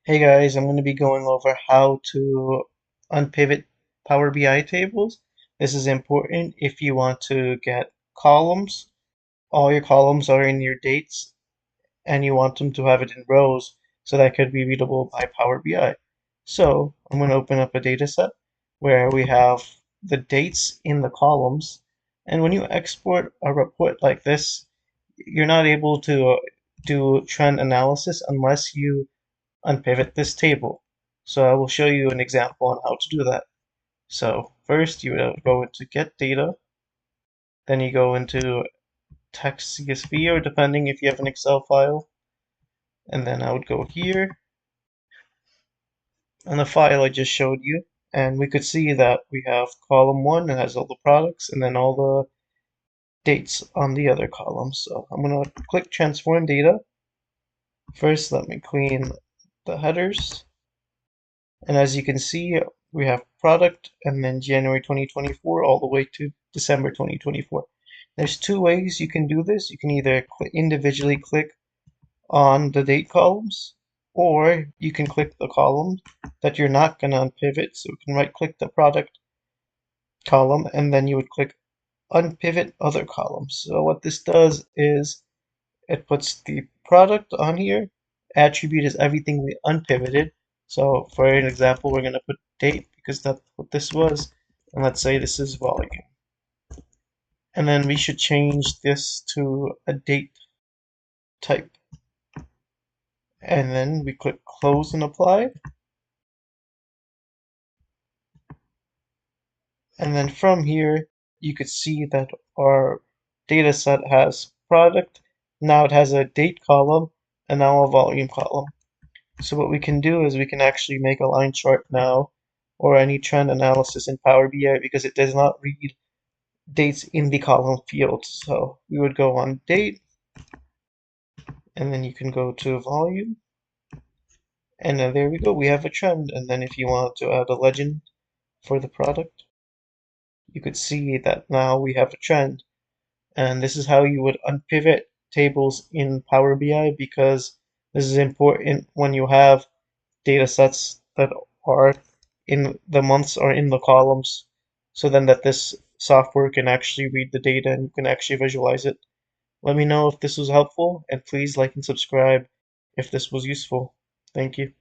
Hey guys, I'm going to be going over how to unpivot Power BI tables. This is important if you want to get columns. All your columns are in your dates and you want them to have it in rows so that could be readable by Power BI. So I'm going to open up a data set where we have the dates in the columns. And when you export a report like this, you're not able to do trend analysis unless you unpivot this table. So I will show you an example on how to do that. So first you would go into get data, then you go into text CSV or depending if you have an Excel file, and then I would go here on the file I just showed you, and we could see that we have column 1 that has all the products and then all the dates on the other columns. So I'm going to click transform data. First let me clean the headers. And as you can see, we have product and then January 2024 all the way to December 2024. There's two ways you can do this. You can either individually click on the date columns, or you can click the column that you're not going to unpivot. So you can right click the product column and then you would click unpivot other columns. So what this does is it puts the product on here. Attribute is everything we unpivoted. So for an example, we're going to put date because that's what this was. And let's say this is volume. And then we should change this to a date type. And then we click close and apply. And then from here, you could see that our data set has product. Now it has a date column and now a volume column. So what we can do is we can actually make a line chart now or any trend analysis in Power BI because it does not read dates in the column field. So we would go on date and then you can go to volume and then there we go. We have a trend. And then if you want to add a legend for the product, you could see that now we have a trend. And this is how you would unpivot tables in Power BI because this is important when you have data sets that are in the months or in the columns so then that this software can actually read the data and you can actually visualize it. Let me know if this was helpful and please like and subscribe if this was useful. Thank you.